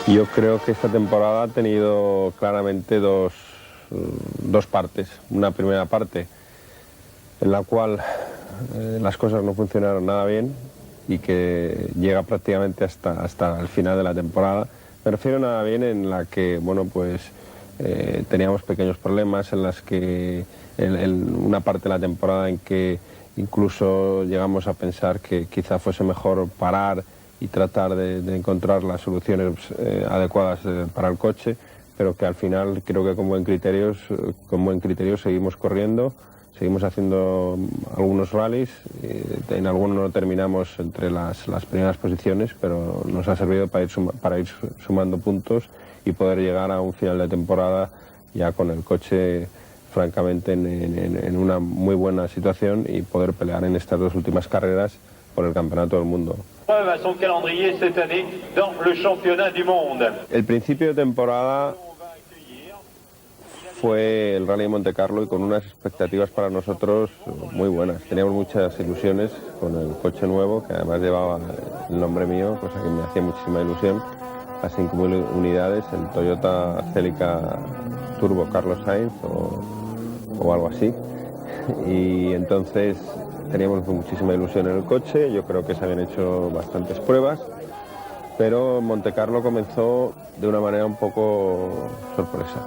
Yo creo que esta temporada ha tenido claramente dos partes. Una primera parte en la cual las cosas no funcionaron nada bien y que llega prácticamente hasta el final de la temporada. Me refiero a nada bien en la que, bueno, pues teníamos pequeños problemas, en las que en una parte de la temporada en que incluso llegamos a pensar que quizá fuese mejor parar y tratar de encontrar las soluciones adecuadas para el coche, pero que al final creo que con buen criterio seguimos corriendo, seguimos haciendo algunos rallies, en algunos no terminamos entre las primeras posiciones, pero nos ha servido para ir sumando puntos y poder llegar a un final de temporada ya con el coche francamente en una muy buena situación y poder pelear en estas dos últimas carreras por el campeonato del mundo. A son calendrier cette année dans le championnat du monde. El principio de temporada fue el Rally de Monte Carlo y con unas expectativas para nosotros muy buenas. Teníamos muchas ilusiones con el coche nuevo, que además llevaba el nombre mío, cosa que me hacía muchísima ilusión. A 5.000 unidades, el Toyota Celica Turbo Carlos Sainz o algo así. Y entonces teníamos muchísima ilusión en el coche, yo creo que se habían hecho bastantes pruebas, pero Monte Carlo comenzó de una manera un poco sorpresa.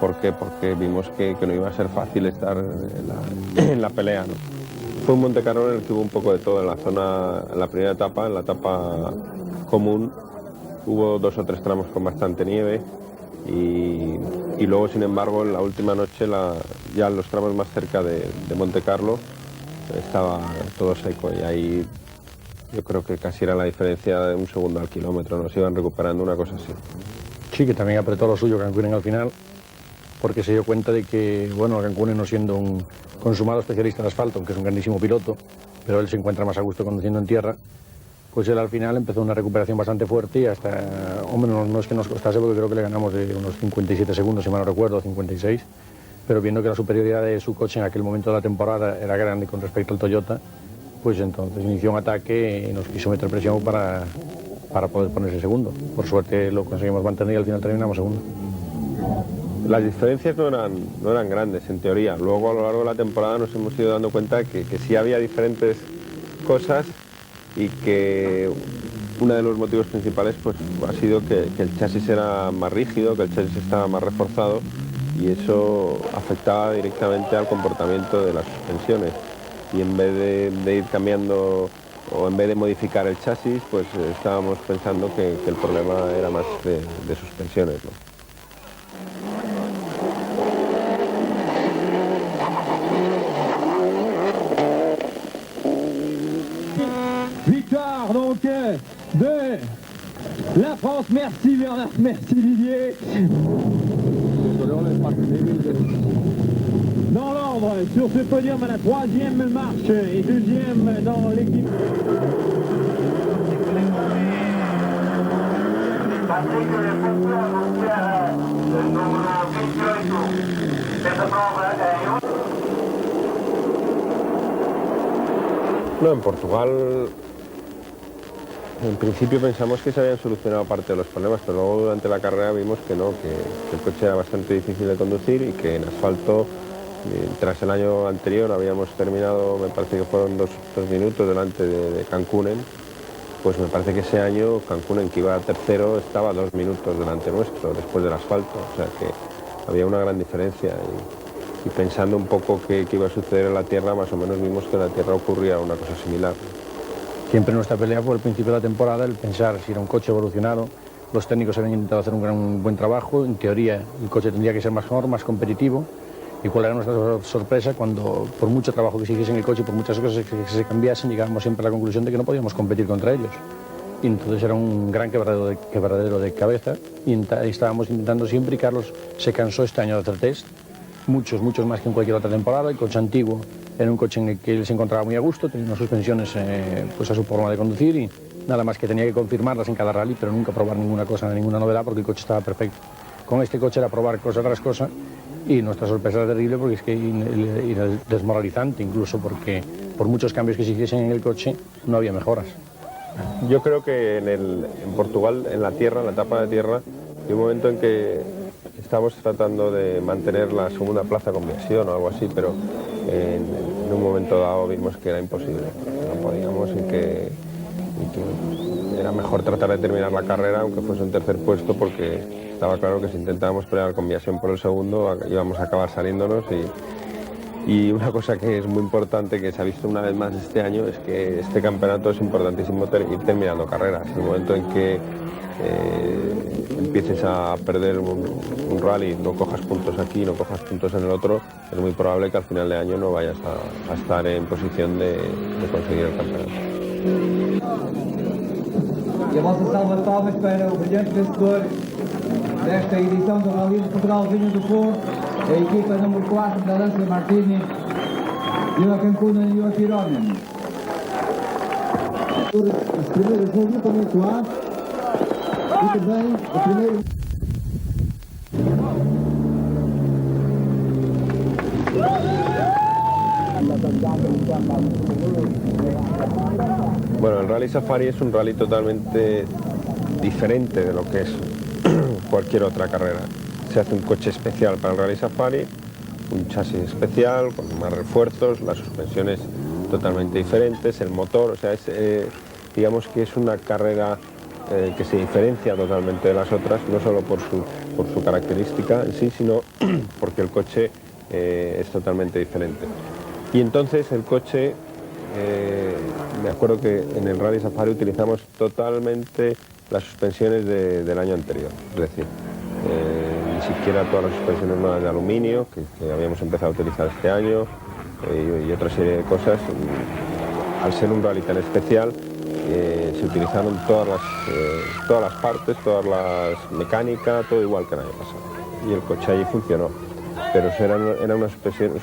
¿Por qué? Porque vimos que no iba a ser fácil estar en la pelea, ¿no? Fue un Monte Carlo en el que hubo un poco de todo en la zona, en la primera etapa, en la etapa común, hubo 2 o 3 tramos con bastante nieve y luego, sin embargo, en la última noche, ya en los tramos más cerca de Monte Carlo, estaba todo seco y ahí yo creo que casi era la diferencia de un segundo al kilómetro, nos iban recuperando, una cosa así. Sí, que también apretó lo suyo Cancunen al final, porque se dio cuenta de que, bueno, Cancunen, no siendo un consumado especialista en asfalto, aunque es un grandísimo piloto, pero él se encuentra más a gusto conduciendo en tierra, pues él al final empezó una recuperación bastante fuerte y hasta, hombre, no es que nos costase, porque creo que le ganamos de unos 57 segundos, si mal no recuerdo, 56, pero viendo que la superioridad de su coche en aquel momento de la temporada era grande con respecto al Toyota, pues entonces inició un ataque y nos quiso meter presión para poder ponerse segundo. Por suerte lo conseguimos mantener y al final terminamos segundo. Las diferencias no eran grandes, en teoría. Luego, a lo largo de la temporada, nos hemos ido dando cuenta que sí había diferentes cosas y que uno de los motivos principales pues, ha sido que el chasis era más rígido, que el chasis estaba más reforzado y eso afectaba directamente al comportamiento de las suspensiones. Y en vez de ir cambiando o en vez de modificar el chasis, pues estábamos pensando que el problema era más de suspensiones, ¿no? Victoire donc de la France, merci Bernard, merci Didier. Dans l'ordre, sur ce podium, à la 3e marche et 2e dans l'équipe. No, en Portugal en principio pensamos que se habían solucionado parte de los problemas, pero luego durante la carrera vimos que no, que el coche era bastante difícil de conducir y que en asfalto, tras el año anterior habíamos terminado, me parece que fueron dos minutos delante de Cancunen, pues me parece que ese año Cancunen, que iba tercero, estaba 2 minutos delante nuestro, después del asfalto, o sea que había una gran diferencia y pensando un poco qué iba a suceder en la tierra, más o menos vimos que en la tierra ocurría una cosa similar. Siempre nuestra pelea fue al principio de la temporada el pensar si era un coche evolucionado. Los técnicos habían intentado hacer un buen trabajo, en teoría el coche tendría que ser mejor, más competitivo. ¿Y cuál era nuestra sorpresa? Cuando por mucho trabajo que se hiciese en el coche, por muchas cosas que se cambiasen, llegábamos siempre a la conclusión de que no podíamos competir contra ellos. Y entonces era un gran quebradero de cabeza y estábamos intentando siempre, y Carlos se cansó este año de hacer test, muchos más que en cualquier otra temporada. El coche antiguo era un coche en el que él se encontraba muy a gusto, tenía unas suspensiones pues a su forma de conducir y nada más que tenía que confirmarlas en cada rally, pero nunca probar ninguna cosa, ninguna novedad, porque el coche estaba perfecto. Con este coche era probar cosa tras cosa y nuestra sorpresa era terrible, porque es que era desmoralizante incluso, porque por muchos cambios que se hiciesen en el coche no había mejoras. Yo creo que en Portugal, en la etapa de tierra, hay un momento en que estamos tratando de mantener la segunda plaza con Viaxion o algo así, pero en un momento dado vimos que era imposible, no podíamos y que era mejor tratar de terminar la carrera aunque fuese un tercer puesto, porque estaba claro que si intentábamos pelear con Viaxion por el segundo íbamos a acabar saliéndonos. Y una cosa que es muy importante, que se ha visto una vez más este año, es que este campeonato es importantísimo ir terminando carreras. En el momento en que empieces a perder un rally, no cojas puntos aquí, no cojas puntos en el otro, es muy probable que al final de año no vayas a estar en posición de conseguir el campeonato. E a vossa salva de palmas para o brilhante vencedor desta edição do Rally de Portugal Vinho do Porto, a equipa número 4 da Lancia Martini, Joachim Kuhnen e Joachim Ronen. As primeiras voltas também soar, e também a primeira... Bueno, el Rally Safari es un rally totalmente diferente de lo que es cualquier otra carrera. Se hace un coche especial para el Rally Safari, un chasis especial, con más refuerzos, las suspensiones totalmente diferentes, el motor, o sea, digamos que es una carrera que se diferencia totalmente de las otras, no solo por su característica en sí, sino porque el coche es totalmente diferente. Y entonces el coche, me acuerdo que en el Rally Safari utilizamos totalmente las suspensiones del año anterior, es decir, ni siquiera todas las suspensiones nuevas de aluminio que habíamos empezado a utilizar este año y otra serie de cosas. Al ser un rally tan especial, se utilizaron todas las partes, todas las mecánicas, todo igual que el año pasado. Y el coche allí funcionó. Pero eran unas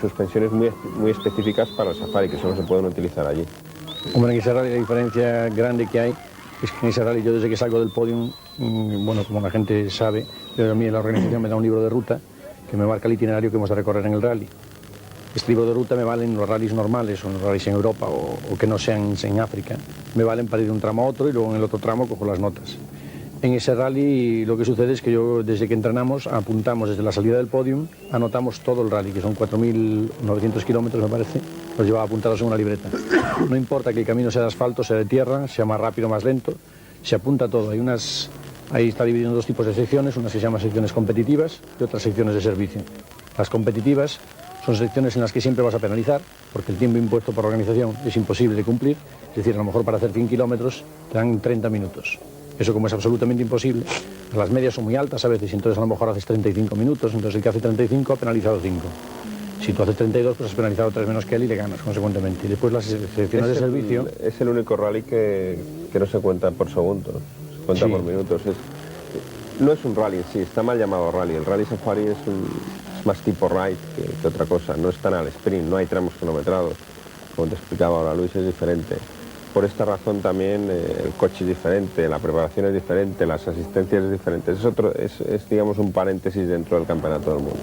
suspensiones muy específicas para el Safari, que solo se pueden utilizar allí. Hombre, en ese rally la diferencia grande que hay es que en ese rally yo desde que salgo del podium, bueno, como la gente sabe, pero a mí la organización me da un libro de ruta que me marca el itinerario que hemos de recorrer en el rally. Este libro de ruta me vale en los rallies normales o en los rallies en Europa o que no sean en África. Me valen para ir de un tramo a otro y luego en el otro tramo cojo las notas. En ese rally lo que sucede es que yo desde que entrenamos apuntamos desde la salida del podium, anotamos todo el rally, que son 4.900 kilómetros me parece, los llevaba apuntados en una libreta. No importa que el camino sea de asfalto, sea de tierra, sea más rápido o más lento, se apunta todo. Ahí está dividido en dos tipos de secciones, unas que se llaman secciones competitivas y otras secciones de servicio. Las competitivas son secciones en las que siempre vas a penalizar, porque el tiempo impuesto por organización es imposible de cumplir, es decir, a lo mejor para hacer 100 kilómetros te dan 30 minutos. Eso, como es absolutamente imposible, las medias son muy altas a veces, y entonces a lo mejor haces 35 minutos, entonces el que hace 35 ha penalizado 5. Si tú haces 32, pues has penalizado 3 menos que él y le ganas, consecuentemente. Y después las secciones de servicio... Es el único rally que no se cuenta por segundos, se cuenta por minutos. No es un rally en sí, está mal llamado rally. El Rally Safari es más tipo ride que otra cosa, no es tan al sprint, no hay tramos kilometrados. Como te explicaba ahora Luis, es diferente. Por esta razón también el coche es diferente, la preparación es diferente, las asistencias es diferente. Es digamos un paréntesis dentro del campeonato del mundo.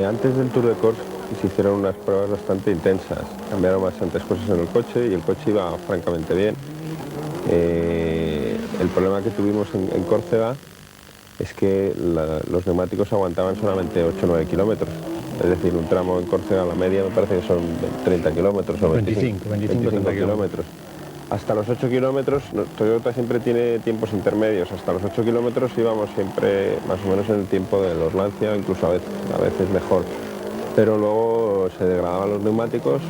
Antes del Tour de Corse se hicieron unas pruebas bastante intensas, cambiaron bastantes cosas en el coche y el coche iba francamente bien. El problema que tuvimos en Córcega es que los neumáticos aguantaban solamente 8 o 9 kilómetros. Es decir, un tramo en Córcega, la media me parece que son 30 kilómetros o 25 kilómetros. Hasta los 8 kilómetros, Toyota siempre tiene tiempos intermedios. Hasta los 8 kilómetros íbamos siempre más o menos en el tiempo de los Lancia, incluso a veces mejor. Pero luego se degradaban los neumáticos,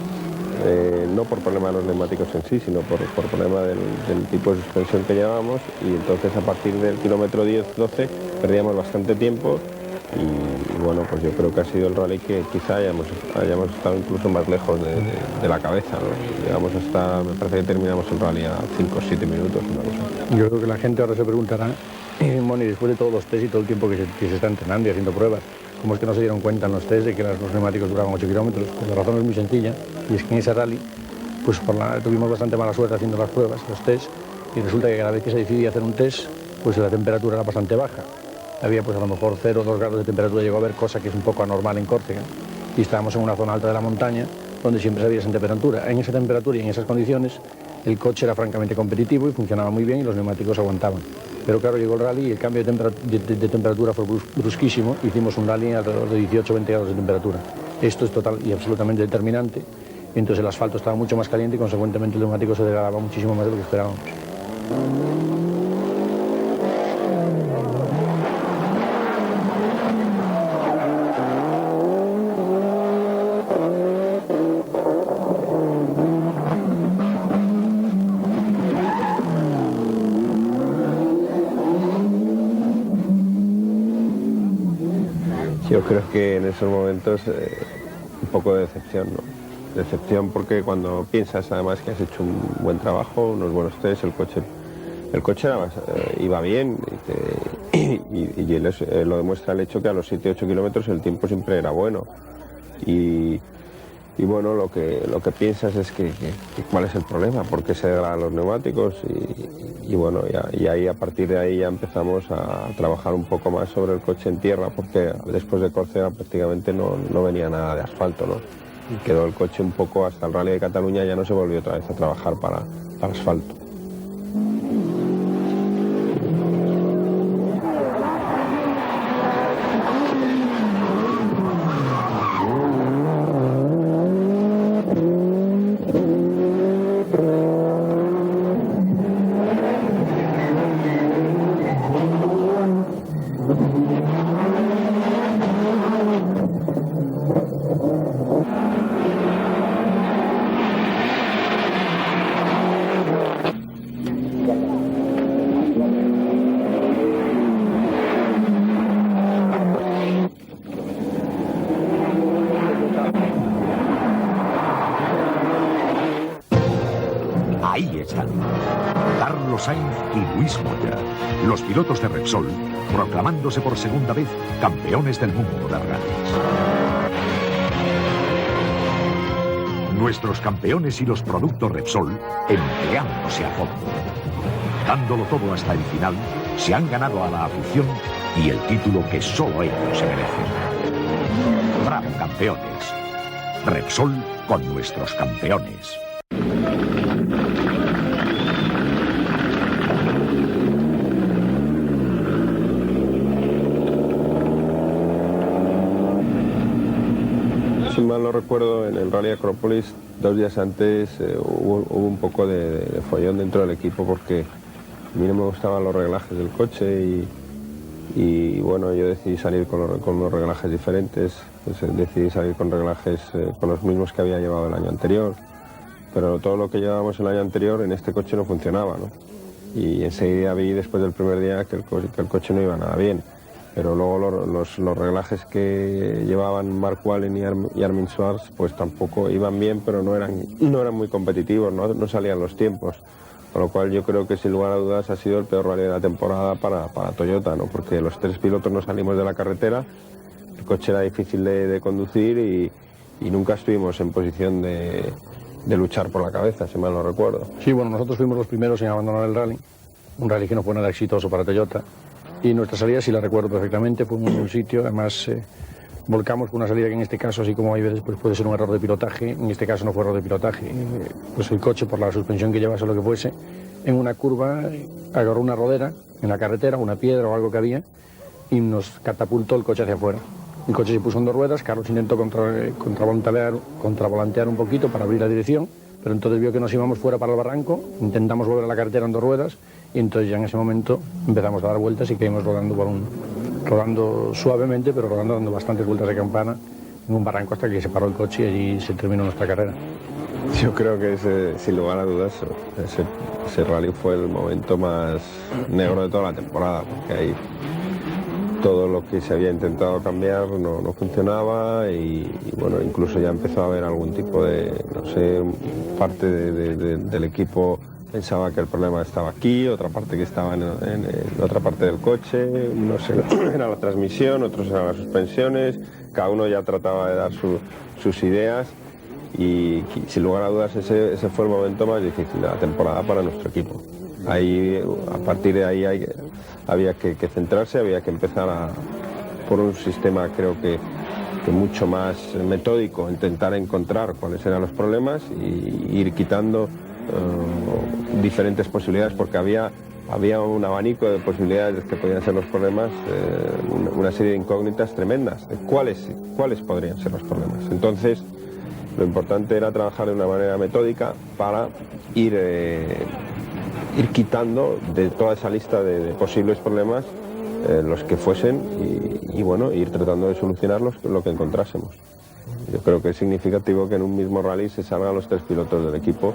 no por problema de los neumáticos en sí, sino por problema del tipo de suspensión que llevábamos. Y entonces a partir del kilómetro 10-12 perdíamos bastante tiempo Y bueno, pues yo creo que ha sido el rally que quizá hayamos estado incluso más lejos de la cabeza, ¿no? Llegamos hasta, me parece que terminamos el rally a 5 o 7 minutos, una cosa. Yo creo que la gente ahora se preguntará, Moni, después de todos los test y todo el tiempo que se está entrenando y haciendo pruebas, ¿cómo es que no se dieron cuenta en los test de que los neumáticos duraban 8 kilómetros? Pues la razón es muy sencilla, y es que en ese rally pues tuvimos bastante mala suerte haciendo las pruebas, los test, y resulta que cada vez que se decidía hacer un test, pues la temperatura era bastante baja. Había pues a lo mejor 0 o 2 grados de temperatura llegó a haber, cosa que es un poco anormal en Córcega. Y estábamos en una zona alta de la montaña, donde siempre se había esa temperatura. En esa temperatura y en esas condiciones, el coche era francamente competitivo y funcionaba muy bien y los neumáticos aguantaban. Pero claro, llegó el rally y el cambio de temperatura fue brusquísimo. Hicimos un rally alrededor de 18-20 grados de temperatura. Esto es total y absolutamente determinante. Entonces el asfalto estaba mucho más caliente y consecuentemente el neumático se degradaba muchísimo más de lo que esperábamos. Yo creo que en esos momentos un poco de decepción, ¿no? Decepción porque cuando piensas además que has hecho un buen trabajo, unos buenos test, el coche iba bien y lo demuestra el hecho que a los 7-8 kilómetros el tiempo siempre era bueno. Y bueno, lo que piensas es que cuál es el problema, por qué se degradan los neumáticos y bueno, y ahí a partir de ahí ya empezamos a trabajar un poco más sobre el coche en tierra, porque después de Córcega prácticamente no venía nada de asfalto, ¿no? Y quedó el coche un poco hasta el Rally de Cataluña, ya no se volvió otra vez a trabajar para asfalto. Ahí están, Carlos Sainz y Luis Moya, los pilotos de Repsol, proclamándose por segunda vez campeones del mundo de rallies. Nuestros campeones y los productos Repsol empleándose a fondo. Dándolo todo hasta el final, se han ganado a la afición y el título que solo ellos se merecen. ¡Bravo, campeones! Repsol con nuestros campeones. Si mal no recuerdo, en el Rally Acrópolis, 2 días antes, hubo un poco de follón dentro del equipo porque a mí no me gustaban los reglajes del coche y bueno, yo decidí salir con unos reglajes diferentes. Decidí salir con reglajes con los mismos que había llevado el año anterior, pero todo lo que llevábamos el año anterior en este coche no funcionaba, ¿no? Y enseguida vi después del primer día que el coche no iba nada bien. Pero luego los reglajes que llevaban Mark Wallen y Armin Schwarz pues tampoco iban bien, pero no eran muy competitivos, no salían los tiempos. Con lo cual yo creo que sin lugar a dudas ha sido el peor rally de la temporada para Toyota, ¿no? Porque los 3 pilotos no salimos de la carretera, el coche era difícil de conducir y nunca estuvimos en posición de luchar por la cabeza, si mal no recuerdo. Sí, bueno, nosotros fuimos los primeros en abandonar el rally, un rally que no fue nada exitoso para Toyota. Y nuestra salida, si la recuerdo perfectamente, fue en un sitio, además volcamos con una salida que en este caso, así como hay veces, pues puede ser un error de pilotaje, en este caso no fue error de pilotaje, pues el coche por la suspensión que llevase o lo que fuese, en una curva agarró una rodera en la carretera, una piedra o algo que había, y nos catapultó el coche hacia afuera. El coche se puso en 2 ruedas, Carlos intentó contravolantear un poquito para abrir la dirección, pero entonces vio que nos íbamos fuera para el barranco, intentamos volver a la carretera en 2 ruedas, y entonces ya en ese momento empezamos a dar vueltas y caímos rodando suavemente, pero dando bastantes vueltas de campana en un barranco hasta que se paró el coche y allí se terminó nuestra carrera. Yo creo que sin lugar a dudas ese rally fue el momento más negro de toda la temporada, porque ahí todo lo que se había intentado cambiar no funcionaba y bueno, incluso ya empezó a haber algún tipo de, no sé, parte del equipo pensaba que el problema estaba aquí, otra parte que estaba en otra parte del coche, no sé, era la transmisión, otros eran las suspensiones, cada uno ya trataba de dar sus ideas y sin lugar a dudas ese fue el momento más difícil de la temporada para nuestro equipo. Ahí, a partir de ahí había que centrarse, había que empezar por un sistema creo que mucho más metódico, intentar encontrar cuáles eran los problemas y ir quitando diferentes posibilidades, porque había un abanico de posibilidades que podían ser los problemas, una serie de incógnitas tremendas de cuáles podrían ser los problemas. Entonces lo importante era trabajar de una manera metódica para ir quitando de toda esa lista de posibles problemas los que fuesen y bueno, ir tratando de solucionarlos lo que encontrásemos. Yo creo que es significativo que en un mismo rally se salgan los 3 pilotos del equipo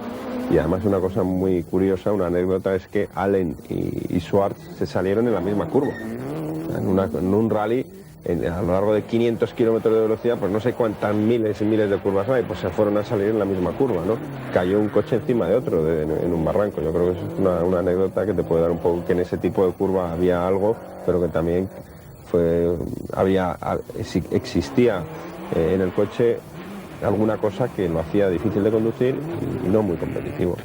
y además una cosa muy curiosa, una anécdota, es que Allen y Schwartz se salieron en la misma curva. En un rally, a lo largo de 500 kilómetros de velocidad, pues no sé cuántas miles y miles de curvas hay, pues se fueron a salir en la misma curva, ¿no? Cayó un coche encima de otro en un barranco. Yo creo que es una anécdota que te puede dar un poco que en ese tipo de curva había algo, pero que también existía en el coche alguna cosa que lo hacía difícil de conducir y no muy competitivo.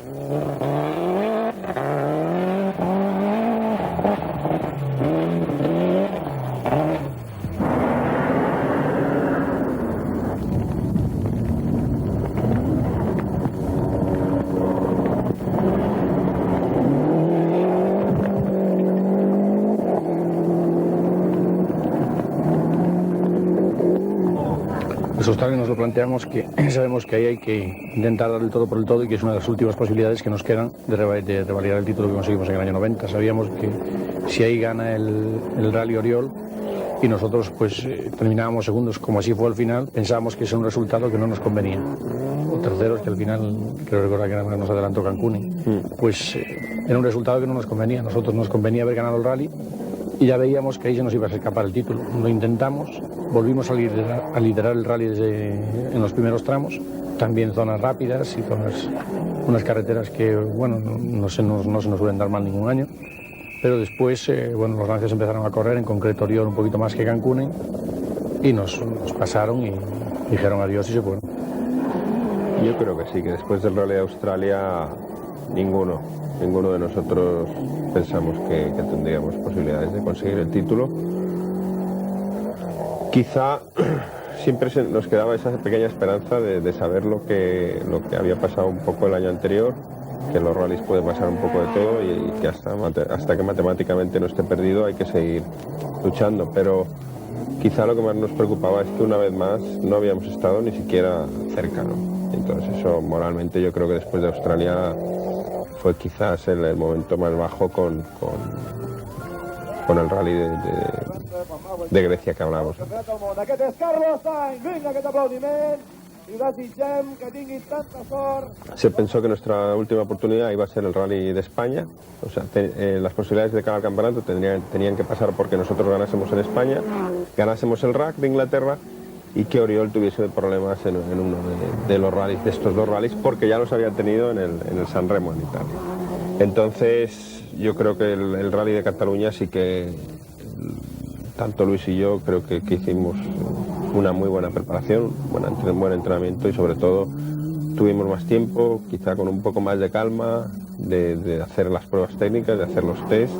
Los australianos nos lo planteamos que sabemos que ahí hay que intentar dar el todo por el todo y que es una de las últimas posibilidades que nos quedan de revalidar el título que conseguimos en el año 90. Sabíamos que si ahí gana el Rally Oriol y nosotros pues terminábamos segundos, como así fue al final, pensábamos que ese era un resultado que no nos convenía. O terceros, que al final creo recordar que nos adelantó Cancún, pues era un resultado que no nos convenía. A nosotros nos convenía haber ganado el rally y ya veíamos que ahí se nos iba a escapar el título. Lo intentamos, volvimos a liderar el rally en los primeros tramos, también zonas rápidas y unas carreteras que bueno, no se nos suelen dar mal ningún año, pero después bueno, los lancios empezaron a correr, en concreto Oriol un poquito más que Cancún, y nos pasaron y dijeron adiós y se fueron. Yo creo que sí, que después del Rally de Australia ninguno de nosotros pensamos que tendríamos posibilidades de conseguir el título. Quizá siempre nos quedaba esa pequeña esperanza de saber lo que había pasado un poco el año anterior, que en los rallies puede pasar un poco de todo y que hasta que matemáticamente no esté perdido hay que seguir luchando, pero quizá lo que más nos preocupaba es que una vez más no habíamos estado ni siquiera cerca, ¿no? Entonces eso moralmente yo creo que después de Australia fue quizás el momento más bajo con el rally de Grecia que hablábamos. Se pensó que nuestra última oportunidad iba a ser el rally de España, o sea, las posibilidades de ganar el campeonato tenían que pasar porque nosotros ganásemos en España, ganásemos el RAC de Inglaterra y que Oriol tuviese problemas en uno de los rallies, de estos 2 rallies, porque ya los había tenido en el San Remo en Italia. Entonces yo creo que el rally de Cataluña sí que tanto Luis y yo creo que hicimos una muy buena preparación, un buen entrenamiento y sobre todo tuvimos más tiempo, quizá con un poco más de calma, de hacer las pruebas técnicas, de hacer los test.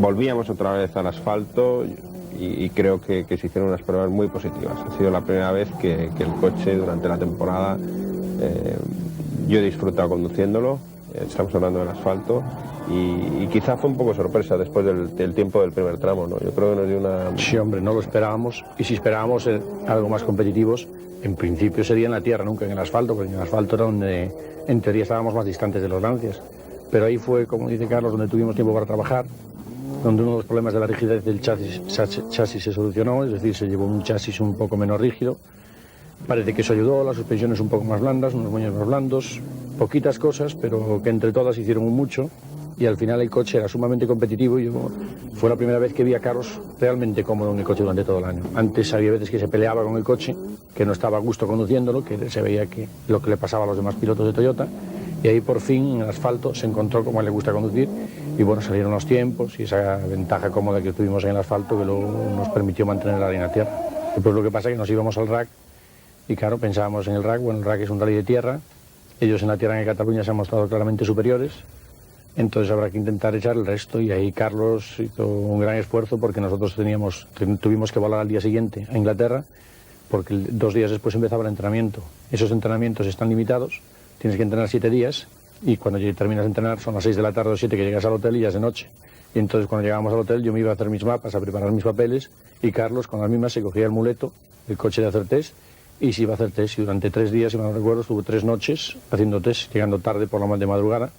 Volvíamos otra vez al asfalto y creo que se hicieron unas pruebas muy positivas. Ha sido la primera vez que el coche durante la temporada yo he disfrutado conduciéndolo, estamos hablando del asfalto. Y quizá fue un poco sorpresa después del tiempo del primer tramo, ¿no? Yo creo que nos dio una... Sí, hombre, no lo esperábamos, y si esperábamos ser algo más competitivos, en principio sería en la tierra, nunca en el asfalto, porque en el asfalto era donde en teoría estábamos más distantes de los lancias. Pero ahí fue, como dice Carlos, donde tuvimos tiempo para trabajar, donde uno de los problemas de la rigidez del chasis se solucionó, es decir, se llevó un chasis un poco menos rígido. Parece que eso ayudó, las suspensiones un poco más blandas, unos muelles más blandos, poquitas cosas, pero que entre todas hicieron mucho. y al final el coche era sumamente competitivo y fue la primera vez que vi a Carlos realmente cómodo en el coche durante todo el año. Antes había veces que se peleaba con el coche, que no estaba a gusto conduciéndolo, que se veía que lo que le pasaba a los demás pilotos de Toyota, y ahí por fin en el asfalto se encontró como a él le gusta conducir y bueno, salieron los tiempos y esa ventaja cómoda que tuvimos en el asfalto que nos permitió mantener la línea a tierra. Después lo que pasa es que nos íbamos al RAC y claro, pensábamos en el RAC, bueno, el RAC es un rally de tierra, ellos en la tierra en Cataluña se han mostrado claramente superiores, entonces habrá que intentar echar el resto y ahí Carlos hizo un gran esfuerzo porque nosotros tuvimos que volar al día siguiente a Inglaterra porque 2 días después empezaba el entrenamiento. Esos entrenamientos están limitados, tienes que entrenar 7 días y cuando terminas de entrenar son las 6 de la tarde o 7 que llegas al hotel y ya es de noche. Y entonces cuando llegábamos al hotel yo me iba a hacer mis mapas, a preparar mis papeles y Carlos con las mismas se cogía el muleto, el coche de hacer test y se iba a hacer test y durante 3 días, si me no recuerdo, estuvo 3 noches haciendo test, llegando tarde por la de madrugada,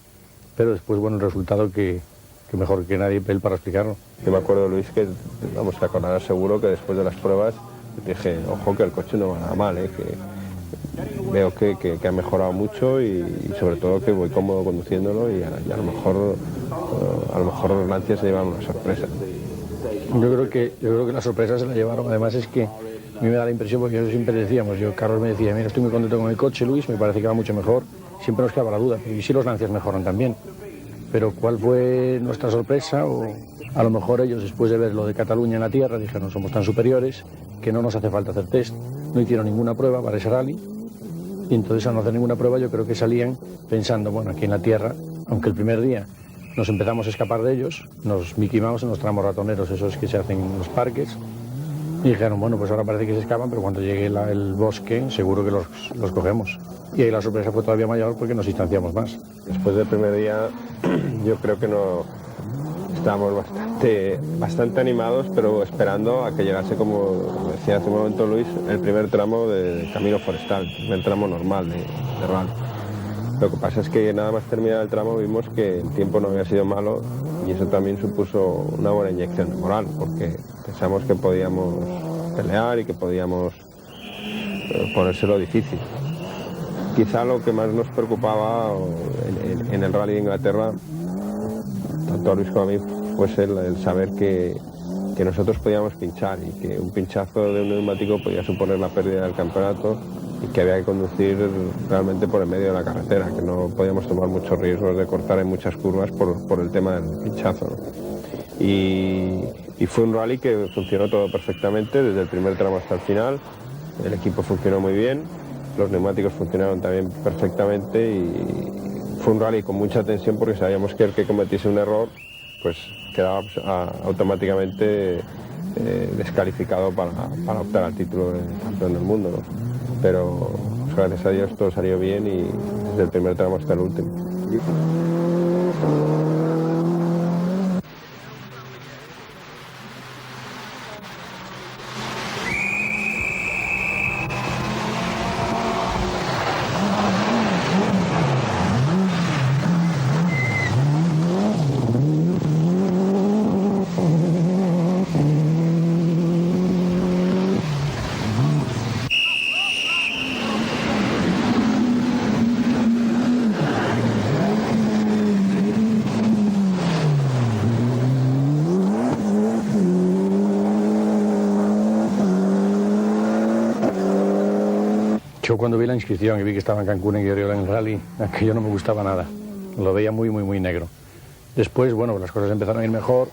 pero después, bueno, el resultado que mejor que nadie él para explicarlo. Yo me acuerdo, Luis, que vamos a acordar seguro que después de las pruebas dije, ojo que el coche no va nada mal, que veo que ha mejorado mucho y sobre todo que voy cómodo conduciéndolo y a lo mejor Lancia se llevaron una sorpresa. Yo creo que la sorpresa se la llevaron, además es que a mí me da la impresión, porque yo siempre decíamos, Carlos me decía, mira, estoy muy contento con el coche, Luis, me parece que va mucho mejor, siempre nos quedaba la duda, y si los Lancias mejoran también, pero ¿cuál fue nuestra sorpresa? O a lo mejor ellos, después de ver lo de Cataluña en la tierra, dijeron, somos tan superiores que no nos hace falta hacer test, no hicieron ninguna prueba para ese rally, y entonces al no hacer ninguna prueba yo creo que salían pensando, bueno, aquí en la tierra, aunque el primer día nos empezamos a escapar de ellos, nos Mickey Mouse en los tramos ratoneros, esos que se hacen en los parques, y dijeron, bueno, pues ahora parece que se escapan, pero cuando llegue el bosque seguro que los cogemos. Y ahí la sorpresa fue todavía mayor porque nos distanciamos más. Después del primer día yo creo que estábamos bastante animados, pero esperando a que llegase, como decía hace un momento Luis, el primer tramo de camino forestal, el tramo normal de rally. Lo que pasa es que nada más terminar el tramo vimos que el tiempo no había sido malo y eso también supuso una buena inyección de moral, porque pensamos que podíamos pelear y que podíamos ponérselo difícil. Quizá lo que más nos preocupaba en el rally de Inglaterra, tanto a Luis como a mí, fuese el saber que nosotros podíamos pinchar y que un pinchazo de un neumático podía suponer la pérdida del campeonato y que había que conducir realmente por el medio de la carretera, que no podíamos tomar muchos riesgos de cortar en muchas curvas por el tema del pinchazo, ¿no? Y fue un rally que funcionó todo perfectamente, desde el primer tramo hasta el final, el equipo funcionó muy bien, los neumáticos funcionaron también perfectamente y fue un rally con mucha tensión porque sabíamos que el que cometiese un error pues quedaba automáticamente descalificado para optar al título de campeón del mundo, ¿no? Pero pues, gracias a Dios todo salió bien y desde el primer tramo hasta el último. Yo cuando vi la inscripción y vi que estaba en Cancún y Oriola en el rally, aquello no me gustaba nada. Lo veía muy negro. Después, bueno, las cosas empezaron a ir mejor.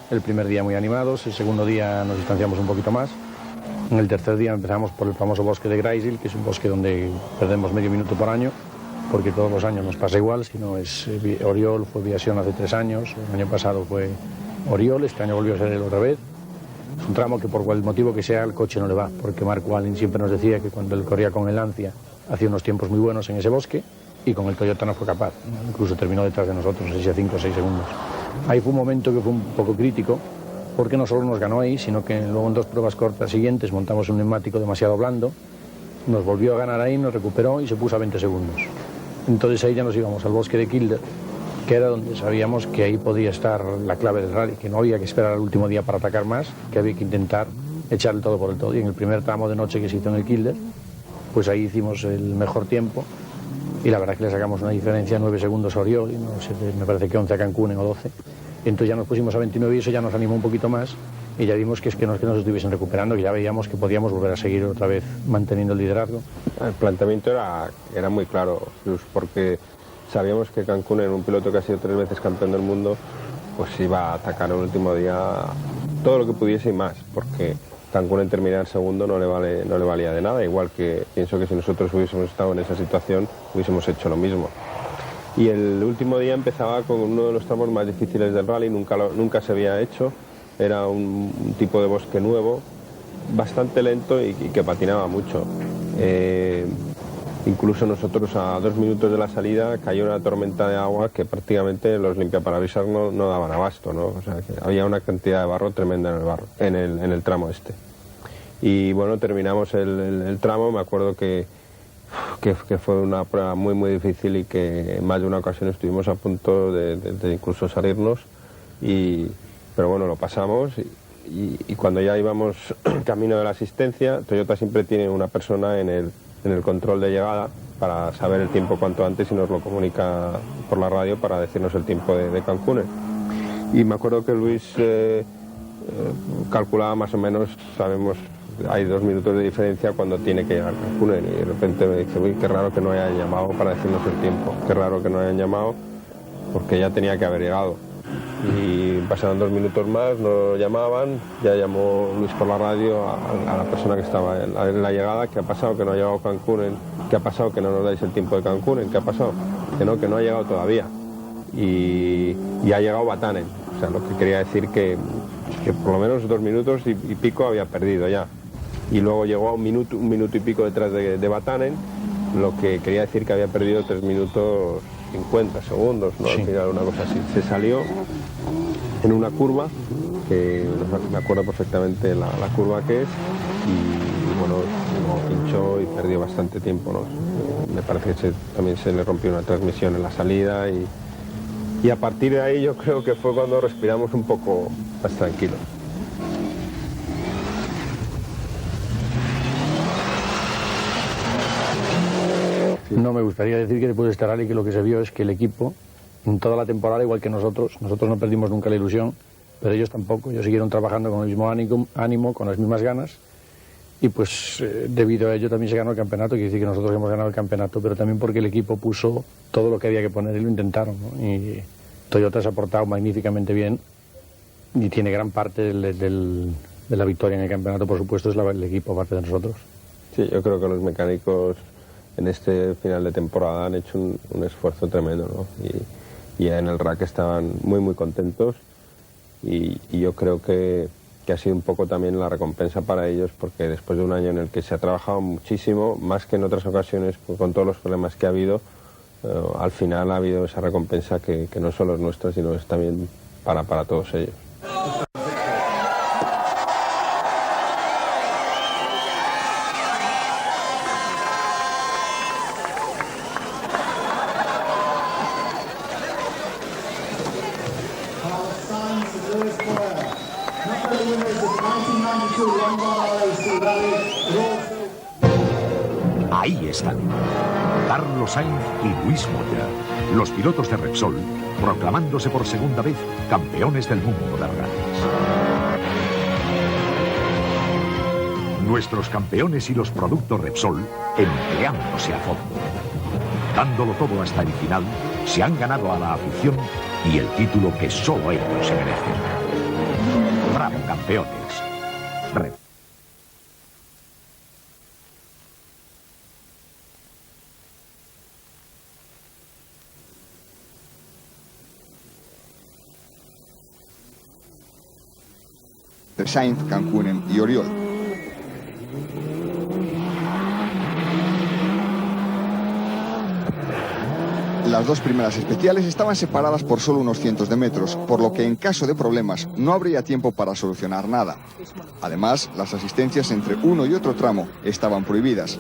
El primer día muy animados, el segundo día nos distanciamos un poquito más. En el tercer día empezamos por el famoso bosque de Greisil, que es un bosque donde perdemos medio minuto por año, porque todos los años nos pasa igual, si no es Oriol, fue Viación hace 3 años, el año pasado fue Oriol, este año volvió a ser el otra vez. Es un tramo que por cual motivo que sea el coche no le va, porque Marco Allen siempre nos decía que cuando él corría con el Lancia hacía unos tiempos muy buenos en ese bosque y con el Toyota no fue capaz, incluso terminó detrás de nosotros, no sé si a 5 o 6 segundos. Ahí fue un momento que fue un poco crítico, porque no solo nos ganó ahí, sino que luego en 2 pruebas cortas siguientes montamos un neumático demasiado blando, nos volvió a ganar ahí, nos recuperó y se puso a 20 segundos. Entonces ahí ya nos íbamos al bosque de Kilder, que era donde sabíamos que ahí podía estar la clave del rally, que no había que esperar al último día para atacar más, que había que intentar echar el todo por el todo. Y en el primer tramo de noche que se hizo en el Kilder, pues ahí hicimos el mejor tiempo y la verdad que le sacamos una diferencia 9 segundos a Oriol y no sé, me parece que 11 a Cancún o 12. Entonces ya nos pusimos a 29 y eso ya nos animó un poquito más y ya vimos que no nos estuviesen recuperando, que ya veíamos que podíamos volver a seguir otra vez manteniendo el liderazgo. El planteamiento era muy claro, porque sabíamos que Cancún era un piloto que ha sido 3 veces campeón del mundo, pues iba a atacar el último día todo lo que pudiese y más, porque Cancún en terminar segundo no le valía de nada, igual que pienso que si nosotros hubiésemos estado en esa situación hubiésemos hecho lo mismo. Y el último día empezaba con uno de los tramos más difíciles del rally, nunca se había hecho, era un tipo de bosque nuevo, bastante lento y que patinaba mucho. Incluso nosotros a 2 minutos de la salida cayó una tormenta de agua que prácticamente los limpiaparabrisas no daban abasto, ¿no? O sea, que había una cantidad de barro tremenda en el tramo este. Y bueno, terminamos el tramo, me acuerdo que fue una prueba muy difícil y que en más de una ocasión estuvimos a punto de incluso salirnos, pero bueno, lo pasamos y cuando ya íbamos camino de la asistencia, Toyota siempre tiene una persona en el control de llegada para saber el tiempo cuanto antes y nos lo comunica por la radio para decirnos el tiempo de Cancún. Y me acuerdo que Luis calculaba más o menos, sabemos, hay 2 minutos de diferencia cuando tiene que llegar a Cancún y de repente me dice, uy, qué raro que no hayan llamado para decirnos el tiempo, qué raro que no hayan llamado porque ya tenía que haber llegado. Y pasaron 2 minutos más, no llamaban, ya llamó Luis por la radio a la persona que estaba en la llegada, ¿qué ha pasado? Que no ha llegado Cancún, ¿qué ha pasado? Que no nos dais el tiempo de Cancún, ¿qué ha pasado? Que no ha llegado todavía. Y ha llegado Vatanen, o sea, lo que quería decir que por lo menos 2 minutos y pico había perdido ya. Y luego llegó a un minuto y pico detrás de Vatanen, lo que quería decir que había perdido 3 minutos 50 segundos, ¿no? Sí. Al final una cosa así. Se salió en una curva, que me acuerdo perfectamente la curva que es, y bueno, pinchó y perdió bastante tiempo, ¿no? Me parece que también se le rompió una transmisión en la salida y a partir de ahí yo creo que fue cuando respiramos un poco más tranquilos. No me gustaría decir que después de este rally que lo que se vio es que el equipo, en toda la temporada, igual que nosotros no perdimos nunca la ilusión, pero ellos tampoco, ellos siguieron trabajando con el mismo ánimo, con las mismas ganas, y pues debido a ello también se ganó el campeonato, quiere decir que nosotros hemos ganado el campeonato, pero también porque el equipo puso todo lo que había que poner y lo intentaron, ¿no? Y Toyota se ha portado magníficamente bien y tiene gran parte de la victoria en el campeonato, por supuesto, es el equipo aparte de nosotros. Sí, yo creo que los mecánicos en este final de temporada han hecho un esfuerzo tremendo, ¿no? Y en el rack estaban muy contentos y yo creo que ha sido un poco también la recompensa para ellos, porque después de un año en el que se ha trabajado muchísimo, más que en otras ocasiones, con todos los problemas que ha habido, al final ha habido esa recompensa que no solo es nuestra, sino es también para todos ellos. Ahí están, Carlos Sainz y Luis Moya, los pilotos de Repsol, proclamándose por segunda vez campeones del mundo de rallies. Nuestros campeones y los productos Repsol empleándose a fondo. Dándolo todo hasta el final, se han ganado a la afición y el título que solo ellos se merecen. ¡Bravo, campeones! Sainz, Cancún y Oriol. Las 2 primeras especiales estaban separadas por solo unos cientos de metros, por lo que en caso de problemas no habría tiempo para solucionar nada. Además, las asistencias entre uno y otro tramo estaban prohibidas.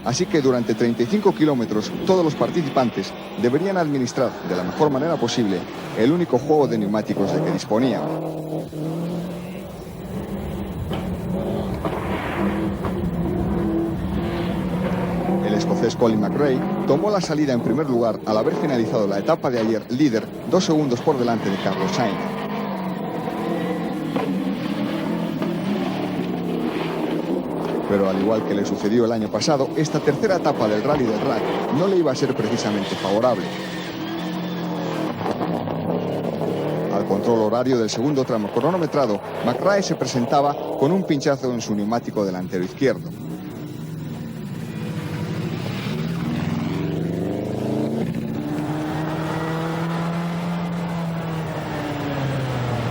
Así que durante 35 kilómetros todos los participantes deberían administrar de la mejor manera posible el único juego de neumáticos de que disponían. El escocés Colin McRae tomó la salida en primer lugar al haber finalizado la etapa de ayer líder 2 segundos por delante de Carlos Sainz. Pero al igual que le sucedió el año pasado, esta tercera etapa del Rally del Rack no le iba a ser precisamente favorable. Al control horario del segundo tramo cronometrado, McRae se presentaba con un pinchazo en su neumático delantero izquierdo.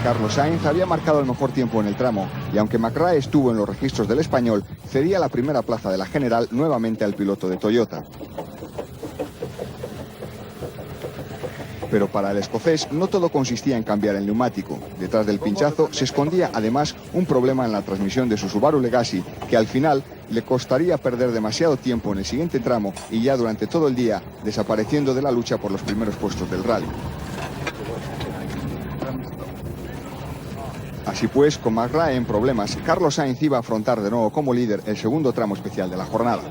Carlos Sainz había marcado el mejor tiempo en el tramo y aunque McRae estuvo en los registros del español, cedía la primera plaza de la general nuevamente al piloto de Toyota. Pero para el escocés no todo consistía en cambiar el neumático. Detrás del pinchazo se escondía además un problema en la transmisión de su Subaru Legacy que al final le costaría perder demasiado tiempo en el siguiente tramo y ya durante todo el día desapareciendo de la lucha por los primeros puestos del rally. Así pues, con McRae en problemas, Carlos Sainz iba a afrontar de nuevo como líder el segundo tramo especial de la jornada.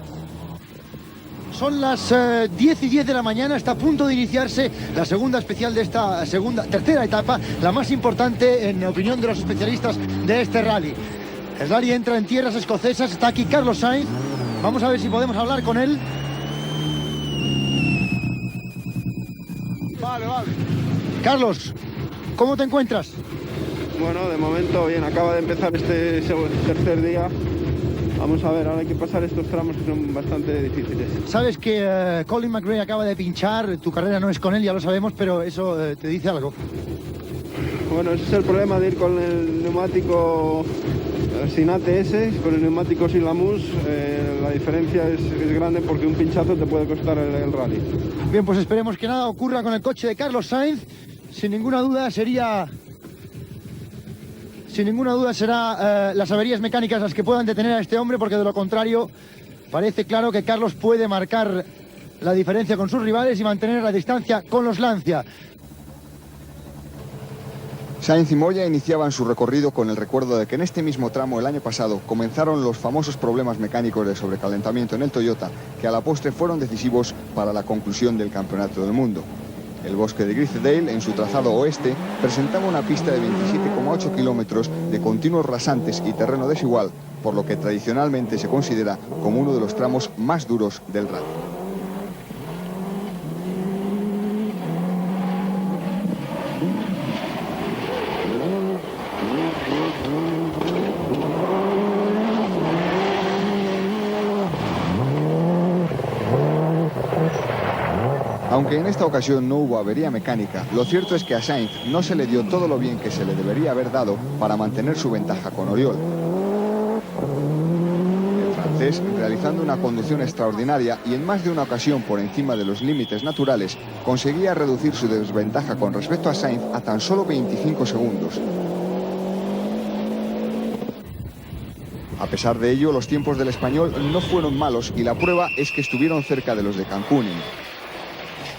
Son las 10:10 de la mañana, está a punto de iniciarse la segunda especial de esta tercera etapa, la más importante en opinión de los especialistas de este rally. El rally entra en tierras escocesas, está aquí Carlos Sainz, vamos a ver si podemos hablar con él. Vale. Carlos, ¿cómo te encuentras? Bueno, de momento bien, acaba de empezar este tercer día. Vamos a ver, ahora hay que pasar estos tramos que son bastante difíciles. Sabes que Colin McRae acaba de pinchar, tu carrera no es con él, ya lo sabemos, pero eso te dice algo. Bueno, ese es el problema de ir con el neumático sin ATS, con el neumático sin la MUS. La diferencia es grande porque un pinchazo te puede costar el rally. Bien, pues esperemos que nada ocurra con el coche de Carlos Sainz. Sin ninguna duda será las averías mecánicas las que puedan detener a este hombre, porque de lo contrario parece claro que Carlos puede marcar la diferencia con sus rivales y mantener la distancia con los Lancia. Sainz y Moya iniciaban su recorrido con el recuerdo de que en este mismo tramo el año pasado comenzaron los famosos problemas mecánicos de sobrecalentamiento en el Toyota, que a la postre fueron decisivos para la conclusión del Campeonato del Mundo. El bosque de Grisdale, en su trazado oeste, presentaba una pista de 27,8 kilómetros de continuos rasantes y terreno desigual, por lo que tradicionalmente se considera como uno de los tramos más duros del rally. Aunque en esta ocasión no hubo avería mecánica, lo cierto es que a Sainz no se le dio todo lo bien que se le debería haber dado para mantener su ventaja con Oriol. El francés, realizando una conducción extraordinaria y en más de una ocasión por encima de los límites naturales, conseguía reducir su desventaja con respecto a Sainz a tan solo 25 segundos. A pesar de ello, los tiempos del español no fueron malos y la prueba es que estuvieron cerca de los de Cancún.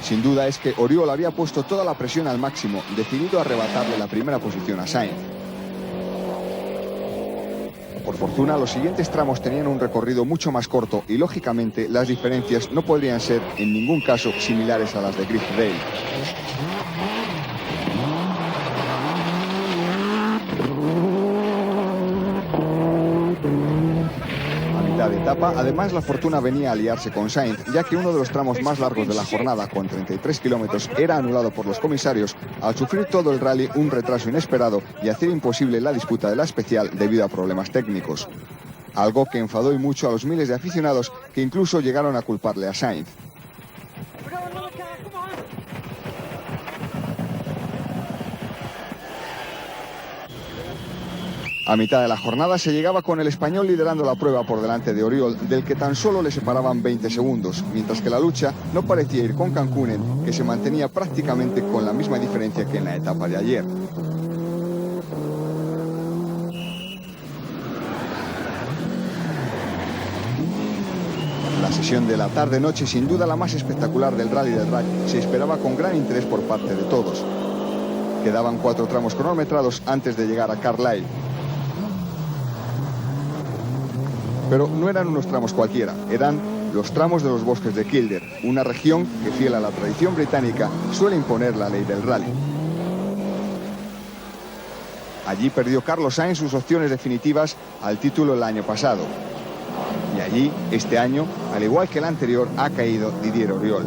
Sin duda es que Oriol había puesto toda la presión al máximo, decidido a arrebatarle la primera posición a Sainz. Por fortuna, los siguientes tramos tenían un recorrido mucho más corto y, lógicamente, las diferencias no podrían ser, en ningún caso, similares a las de Grisdale. De etapa, además la fortuna venía a aliarse con Sainz, ya que uno de los tramos más largos de la jornada, con 33 kilómetros, era anulado por los comisarios al sufrir todo el rally un retraso inesperado y hacer imposible la disputa de la especial debido a problemas técnicos. Algo que enfadó y mucho a los miles de aficionados que incluso llegaron a culparle a Sainz. A mitad de la jornada se llegaba con el español liderando la prueba por delante de Oriol, del que tan solo le separaban 20 segundos, mientras que la lucha no parecía ir con Cancún, que se mantenía prácticamente con la misma diferencia que en la etapa de ayer. La sesión de la tarde-noche, sin duda la más espectacular del Rally del Rack, se esperaba con gran interés por parte de todos. Quedaban 4 tramos cronometrados antes de llegar a Carlisle. Pero no eran unos tramos cualquiera, eran los tramos de los bosques de Kildare, una región que, fiel a la tradición británica, suele imponer la ley del rally. Allí perdió Carlos Sainz sus opciones definitivas al título el año pasado. Y allí, este año, al igual que el anterior, ha caído Didier Auriol.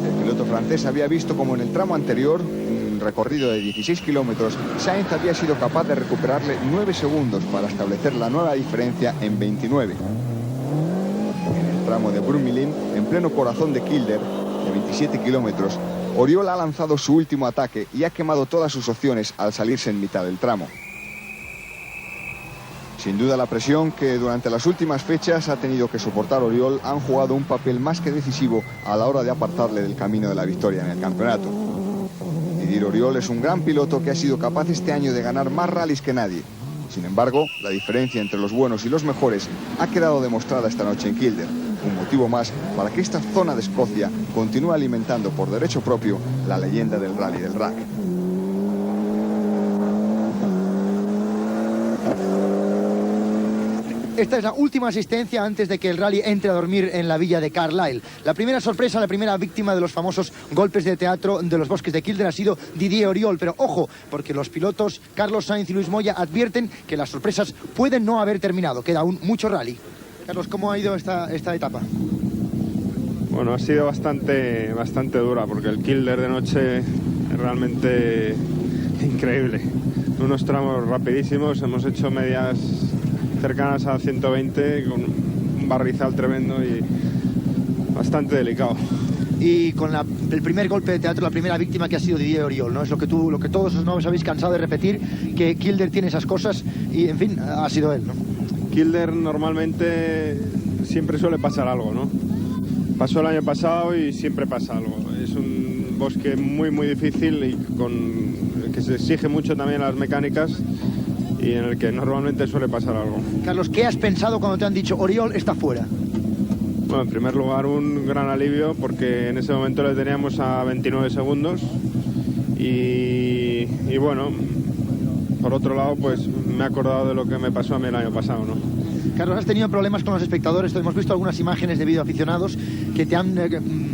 El piloto francés había visto como en el tramo anterior, un recorrido de 16 kilómetros, Sainz había sido capaz de recuperarle 9 segundos para establecer la nueva diferencia en 29. En el tramo de Brumilin, en pleno corazón de Kildare, de 27 kilómetros, Auriol ha lanzado su último ataque y ha quemado todas sus opciones al salirse en mitad del tramo. Sin duda, la presión que durante las últimas fechas ha tenido que soportar Auriol han jugado un papel más que decisivo a la hora de apartarle del camino de la victoria en el campeonato. Didier Auriol es un gran piloto que ha sido capaz este año de ganar más rallies que nadie. Sin embargo, la diferencia entre los buenos y los mejores ha quedado demostrada esta noche en Kildare. Un motivo más para que esta zona de Escocia continúe alimentando por derecho propio la leyenda del Rally del Rack. Esta es la última asistencia antes de que el rally entre a dormir en la villa de Carlisle. La primera sorpresa, la primera víctima de los famosos golpes de teatro de los bosques de Kildare ha sido Didier Auriol. Pero ojo, porque los pilotos Carlos Sainz y Luis Moya advierten que las sorpresas pueden no haber terminado. Queda aún mucho rally. Carlos, ¿cómo ha ido esta etapa? Bueno, ha sido bastante dura, porque el Kildare de noche es realmente increíble. Unos tramos rapidísimos, hemos hecho medias cercanas a 120 con un barrizal tremendo y bastante delicado. Y con el primer golpe de teatro, la primera víctima que ha sido Didier Auriol, ¿no? Es lo que todos os habéis cansado de repetir, que Kildare tiene esas cosas y, en fin, ha sido él, ¿no? Kildare normalmente siempre suele pasar algo, ¿no? Pasó el año pasado y siempre pasa algo. Es un bosque muy difícil y que se exige mucho también a las mecánicas y en el que normalmente suele pasar algo. Carlos, ¿qué has pensado cuando te han dicho Auriol está fuera? Bueno, en primer lugar un gran alivio porque en ese momento le teníamos a 29 segundos y bueno, por otro lado pues me he acordado de lo que me pasó a mí el año pasado, ¿no? Carlos, has tenido problemas con los espectadores. Hemos visto algunas imágenes de videoaficionados que te han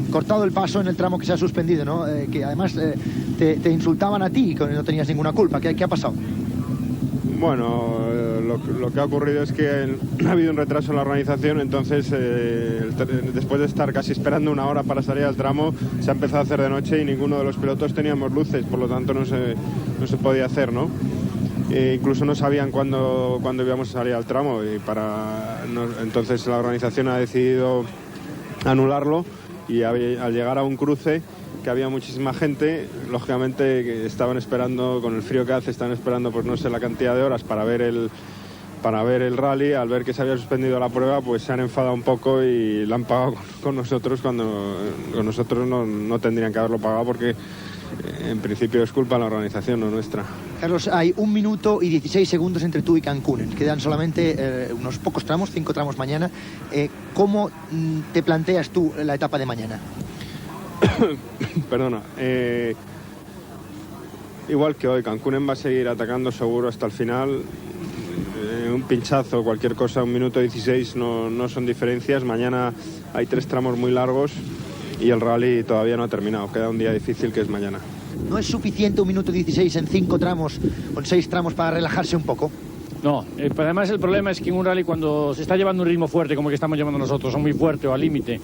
cortado el paso en el tramo que se ha suspendido, ¿no? Que además te insultaban a ti, que no tenías ninguna culpa. ¿Qué ha pasado? Bueno, lo que ha ocurrido es que ha habido un retraso en la organización, entonces después de estar casi esperando una hora para salir al tramo, se ha empezado a hacer de noche y ninguno de los pilotos teníamos luces, por lo tanto no se podía hacer, ¿no? Incluso no sabían cuándo íbamos a salir al tramo y entonces la organización ha decidido anularlo y al llegar a un cruce que había muchísima gente, lógicamente que estaban esperando, con el frío que hace, estaban esperando pues no sé la cantidad de horas para ver el rally. Al ver que se había suspendido la prueba, pues se han enfadado un poco y la han pagado con nosotros cuando con nosotros no tendrían que haberlo pagado porque en principio es culpa de la organización, no nuestra. Carlos, hay 1 minuto y 16 segundos entre tú y Cancún. Quedan solamente unos pocos tramos, 5 tramos mañana. ¿Cómo te planteas tú la etapa de mañana? Perdona. Igual que hoy, Cancún va a seguir atacando seguro hasta el final. Un pinchazo, cualquier cosa, 1 minuto 16 no son diferencias. Mañana hay 3 tramos muy largos y el rally todavía no ha terminado. Queda un día difícil que es mañana. ¿No es suficiente 1 minuto 16 en 5 tramos, con 6 tramos para relajarse un poco? No, además el problema es que en un rally cuando se está llevando un ritmo fuerte como el que estamos llevando nosotros, o muy fuerte o al límite,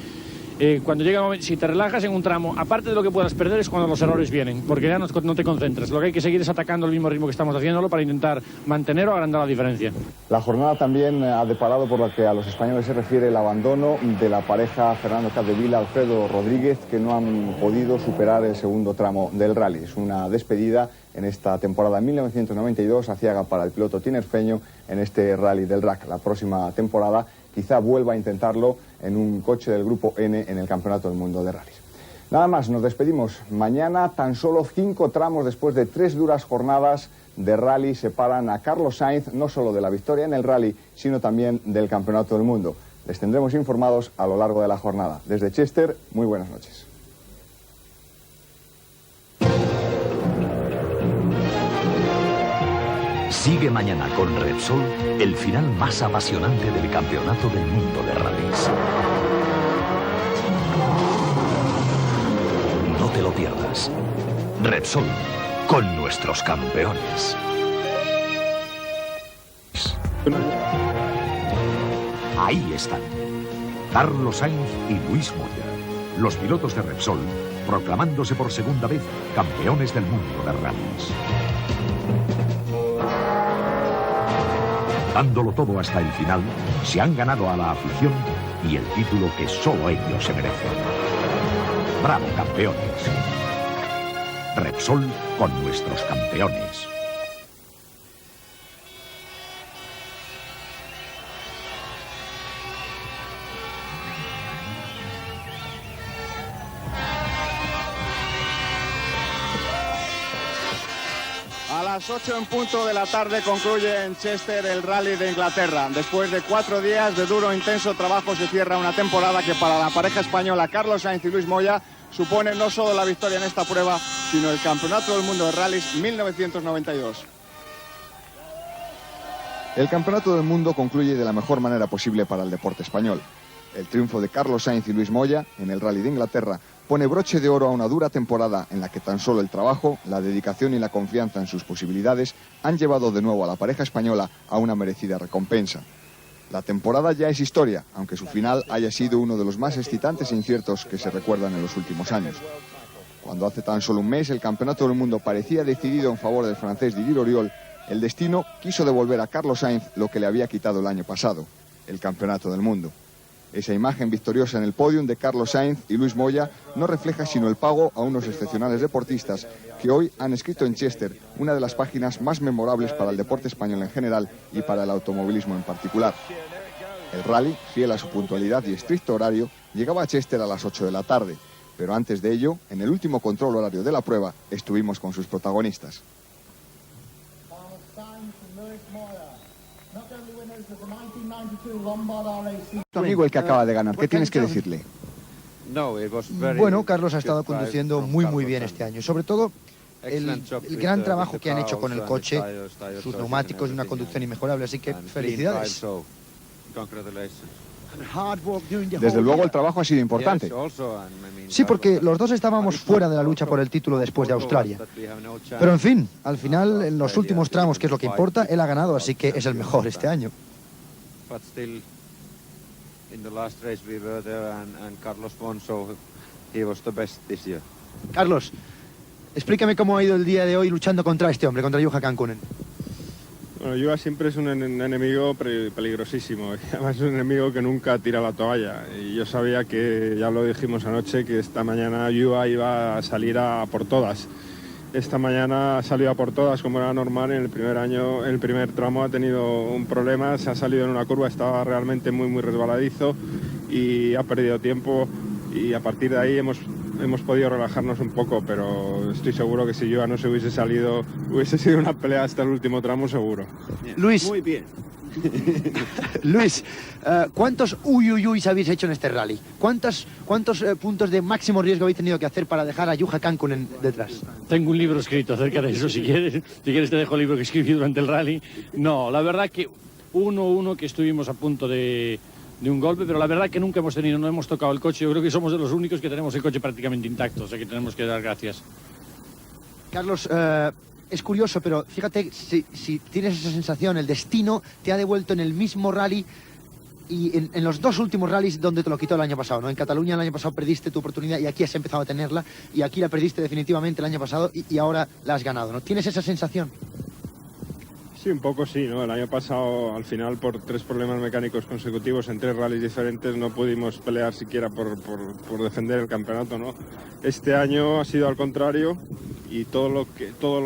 cuando llega el momento, si te relajas en un tramo, aparte de lo que puedas perder es cuando los errores vienen, porque ya no te concentras. Lo que hay que seguir es atacando el mismo ritmo que estamos haciéndolo para intentar mantener o agrandar la diferencia. La jornada también ha deparado, por lo que a los españoles se refiere, el abandono de la pareja Fernando Capdevila, Alfredo Rodríguez, que no han podido superar el segundo tramo del rally. Es una despedida en esta temporada 1992 aciaga para el piloto tinerfeño en este rally del Rack. La próxima temporada quizá vuelva a intentarlo en un coche del Grupo N en el Campeonato del Mundo de Rallys. Nada más, nos despedimos. Mañana, tan solo 5 tramos después de 3 duras jornadas de rally separan a Carlos Sainz no solo de la victoria en el rally, sino también del Campeonato del Mundo. Les tendremos informados a lo largo de la jornada. Desde Chester, muy buenas noches. Sigue mañana con Repsol el final más apasionante del Campeonato del Mundo de Rallys. No te lo pierdas. Repsol, con nuestros campeones. Ahí están. Carlos Sainz y Luis Moya, los pilotos de Repsol, proclamándose por segunda vez campeones del mundo de rallies. Dándolo todo hasta el final, se han ganado a la afición y el título que solo ellos se merecen. ¡Bravo, campeones! Repsol con nuestros campeones. A las 8 en punto de la tarde concluye en Chester el Rally de Inglaterra. Después de 4 días de duro e intenso trabajo se cierra una temporada que para la pareja española Carlos Sainz y Luis Moya supone no solo la victoria en esta prueba, sino el Campeonato del Mundo de Rallys 1992. El Campeonato del Mundo concluye de la mejor manera posible para el deporte español. El triunfo de Carlos Sainz y Luis Moya en el Rally de Inglaterra pone broche de oro a una dura temporada en la que tan solo el trabajo, la dedicación y la confianza en sus posibilidades han llevado de nuevo a la pareja española a una merecida recompensa. La temporada ya es historia, aunque su final haya sido uno de los más excitantes e inciertos que se recuerdan en los últimos años. Cuando hace tan solo un mes el Campeonato del Mundo parecía decidido en favor del francés Didier Oriol, el destino quiso devolver a Carlos Sainz lo que le había quitado el año pasado, el Campeonato del Mundo. Esa imagen victoriosa en el podium de Carlos Sainz y Luis Moya no refleja sino el pago a unos excepcionales deportistas que hoy han escrito en Chester una de las páginas más memorables para el deporte español en general y para el automovilismo en particular. El rally, fiel a su puntualidad y estricto horario, llegaba a Chester a las 8 de la tarde, pero antes de ello, en el último control horario de la prueba, estuvimos con sus protagonistas. Tu amigo el que acaba de ganar, ¿qué tienes que decirle? Bueno, Carlos ha estado conduciendo muy bien este año. Sobre todo el gran trabajo que han hecho con el coche, sus neumáticos y una conducción inmejorable. Así que felicidades. Desde luego el trabajo ha sido importante. Sí, porque los dos estábamos fuera de la lucha por el título después de Australia. Pero en fin, al final, en los últimos tramos, que es lo que importa, él ha ganado, así que es el mejor este año. Carlos, explícame cómo ha ido el día de hoy luchando contra este hombre, contra Juha Kankkunen. Bueno, Juha siempre es un enemigo peligrosísimo, además es un enemigo que nunca tira la toalla. Y yo sabía que, ya lo dijimos anoche, que esta mañana Juha iba a salir a por todas. Esta mañana ha salido a por todas como era normal. En el primer tramo ha tenido un problema, se ha salido en una curva, estaba realmente muy resbaladizo y ha perdido tiempo, y a partir de ahí hemos podido relajarnos un poco, pero estoy seguro que si Juha no se hubiese salido, hubiese sido una pelea hasta el último tramo seguro. Luis. Muy bien. Luis, ¿cuántos uyuyuis habéis hecho en este rally? ¿Cuántos puntos de máximo riesgo habéis tenido que hacer para dejar a Juha Kankkunen detrás? Tengo un libro escrito acerca de eso, si quieres te dejo el libro que escribí durante el rally. No, la verdad que uno que estuvimos a punto de un golpe, pero la verdad que nunca no hemos tocado el coche. Yo creo que somos de los únicos que tenemos el coche prácticamente intacto, o sea que tenemos que dar gracias. Carlos, es curioso, pero fíjate, si tienes esa sensación, el destino te ha devuelto en el mismo rally y en los dos últimos rallies donde te lo quitó el año pasado, ¿no? En Cataluña el año pasado perdiste tu oportunidad y aquí has empezado a tenerla, y aquí la perdiste definitivamente el año pasado y ahora la has ganado, ¿no? ¿Tienes esa sensación? Sí, un poco sí, ¿no? El año pasado, al final, por 3 problemas mecánicos consecutivos en 3 rallies diferentes, no pudimos pelear siquiera por defender el campeonato, ¿no? Este año ha sido al contrario, y todo lo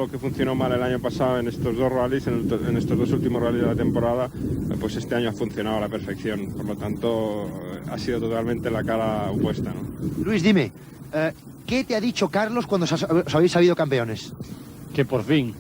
que funcionó mal el año pasado en estos 2 rallies, en estos 2 últimos rallies de la temporada, pues este año ha funcionado a la perfección. Por lo tanto, ha sido totalmente la cara opuesta, ¿no? Luis, dime, ¿qué te ha dicho Carlos cuando os habéis sabido campeones? Que por fin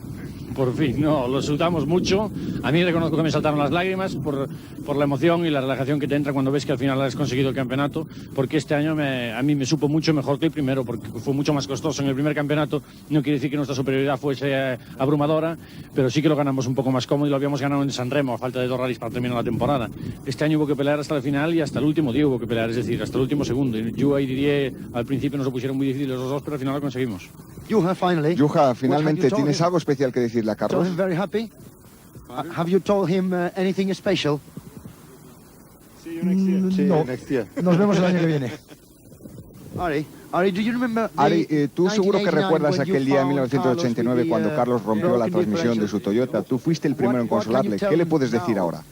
Por fin, no, lo disfrutamos mucho. A mí reconozco que me saltaron las lágrimas por la emoción y la relajación que te entra cuando ves que al final has conseguido el campeonato, porque este año a mí me supo mucho mejor que el primero, porque fue mucho más costoso en el primer campeonato. No quiere decir que nuestra superioridad fuese abrumadora, pero sí que lo ganamos un poco más cómodo y lo habíamos ganado en San Remo a falta de 2 rallies para terminar la temporada. Este año hubo que pelear hasta el final y hasta el último día hubo que pelear, es decir, hasta el último segundo. Yo y Didier al principio nos lo pusieron muy difíciles los dos, pero al final lo conseguimos. Juha, finalmente, ¿tienes algo especial que decirle a Carlos? Have you told him anything special? No. Nos vemos el año que viene. Ari, do you remember Ari, tú seguro que recuerdas aquel día de 1989 cuando Carlos rompió la transmisión de su Toyota. Tú fuiste el primero en consolarle. ¿Qué le puedes decir ahora?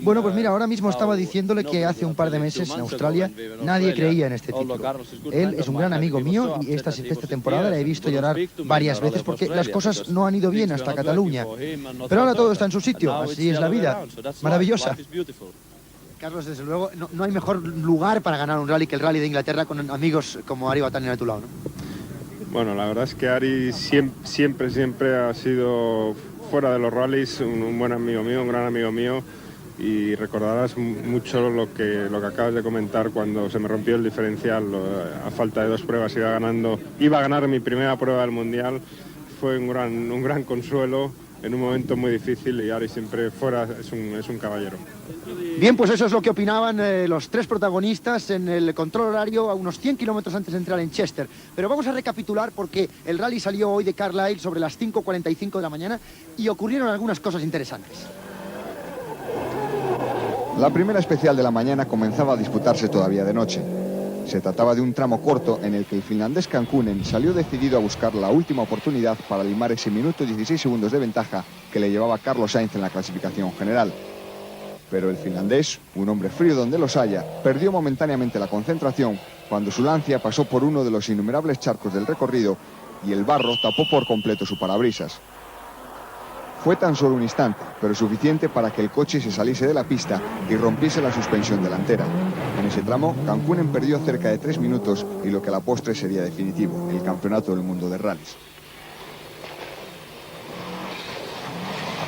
Bueno, pues mira, ahora mismo estaba diciéndole que hace un par de meses en Australia nadie creía en este título. Él es un gran amigo mío y esta temporada le he visto llorar varias veces porque las cosas no han ido bien hasta Cataluña. Pero ahora todo está en su sitio, así es la vida. Maravillosa. Carlos, desde luego, no hay mejor lugar para ganar un rally que el Rally de Inglaterra con amigos como Ari Vatanen a tu lado, ¿no? Bueno, la verdad es que Ari siempre ha sido, fuera de los rallies, un buen amigo mío, un gran amigo mío, y recordarás mucho lo que acabas de comentar cuando se me rompió el diferencial. A falta de 2 pruebas iba a ganar mi primera prueba del Mundial. Fue un gran consuelo en un momento muy difícil y Ari siempre fuera es un caballero. Bien, pues eso es lo que opinaban los 3 protagonistas en el control horario a unos 100 kilómetros antes de entrar en Chester. Pero vamos a recapitular porque el rally salió hoy de Carlisle sobre las 5:45 de la mañana y ocurrieron algunas cosas interesantes. La primera especial de la mañana comenzaba a disputarse todavía de noche. Se trataba de un tramo corto en el que el finlandés Kankkunen salió decidido a buscar la última oportunidad para limar ese minuto y 16 segundos de ventaja que le llevaba Carlos Sainz en la clasificación general. Pero el finlandés, un hombre frío donde los haya, perdió momentáneamente la concentración cuando su Lancia pasó por uno de los innumerables charcos del recorrido y el barro tapó por completo su parabrisas. Fue tan solo un instante, pero suficiente para que el coche se saliese de la pista y rompiese la suspensión delantera. En ese tramo, Kankkunen perdió cerca de 3 minutos y lo que a la postre sería definitivo, el campeonato del mundo de rallies.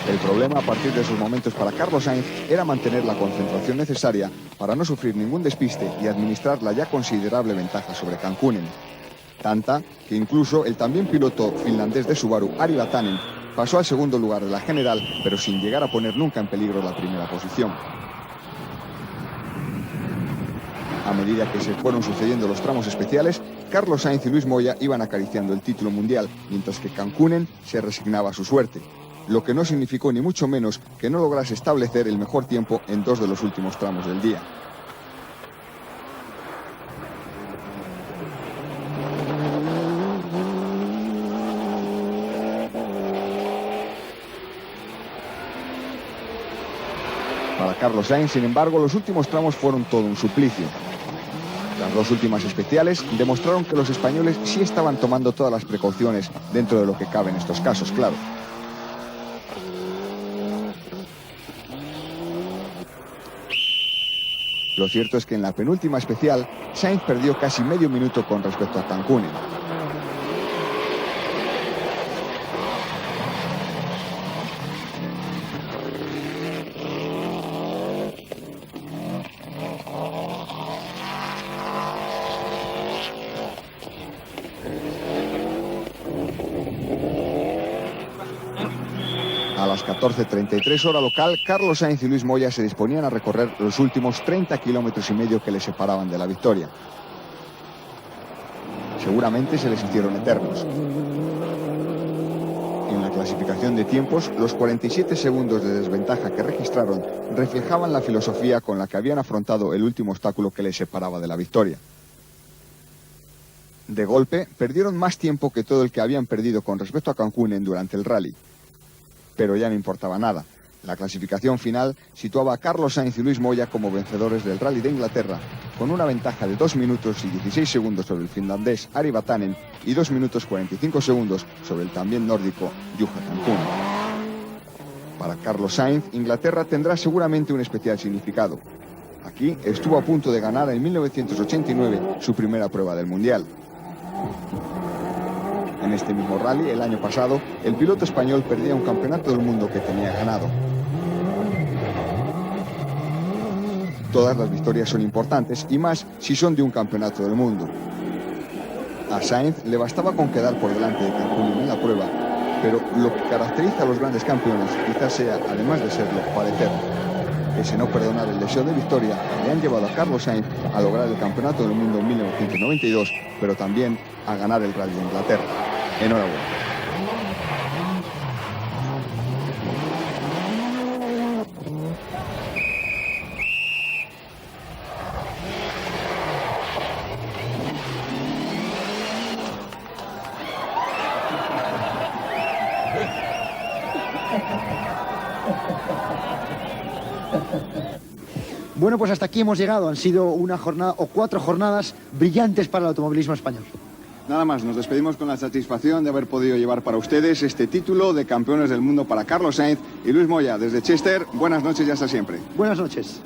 El problema a partir de esos momentos para Carlos Sainz era mantener la concentración necesaria para no sufrir ningún despiste y administrar la ya considerable ventaja sobre Kankkunen. Tanta que incluso el también piloto finlandés de Subaru, Ari Vatanen, pasó al segundo lugar de la general, pero sin llegar a poner nunca en peligro la primera posición. A medida que se fueron sucediendo los tramos especiales, Carlos Sainz y Luis Moya iban acariciando el título mundial, mientras que Kankkunen se resignaba a su suerte, lo que no significó ni mucho menos que no lograse establecer el mejor tiempo en 2 de los últimos tramos del día. Para Carlos Sainz, sin embargo, los últimos tramos fueron todo un suplicio. Las 2 últimas especiales demostraron que los españoles sí estaban tomando todas las precauciones dentro de lo que cabe en estos casos, claro. Lo cierto es que en la penúltima especial, Sainz perdió casi medio minuto con respecto a Kankkunen. A las 14:33 hora local, Carlos Sainz y Luis Moya se disponían a recorrer los últimos 30 kilómetros y medio que les separaban de la victoria. Seguramente se les hicieron eternos. En la clasificación de tiempos, los 47 segundos de desventaja que registraron reflejaban la filosofía con la que habían afrontado el último obstáculo que les separaba de la victoria. De golpe, perdieron más tiempo que todo el que habían perdido con respecto a Kankkunen durante el rally. Pero ya no importaba nada. La clasificación final situaba a Carlos Sainz y Luis Moya como vencedores del Rally de Inglaterra, con una ventaja de 2 minutos y 16 segundos sobre el finlandés Ari Vatanen y 2 minutos 45 segundos sobre el también nórdico Juha Kankkunen. Para Carlos Sainz, Inglaterra tendrá seguramente un especial significado. Aquí estuvo a punto de ganar en 1989 su primera prueba del Mundial. En este mismo rally, el año pasado, el piloto español perdía un campeonato del mundo que tenía ganado. Todas las victorias son importantes, y más si son de un campeonato del mundo. A Sainz le bastaba con quedar por delante de Cancún en la prueba, pero lo que caracteriza a los grandes campeones quizás sea, además de serlo, parecerlo. Ese no perdonar el deseo de victoria le han llevado a Carlos Sainz a lograr el campeonato del mundo en 1992, pero también a ganar el Rally de Inglaterra. Enhorabuena. Bueno, pues hasta aquí hemos llegado. Han sido una jornada o 4 jornadas brillantes para el automovilismo español. Nada más, nos despedimos con la satisfacción de haber podido llevar para ustedes este título de campeones del mundo para Carlos Sainz y Luis Moya. Desde Chester, buenas noches y hasta siempre. Buenas noches.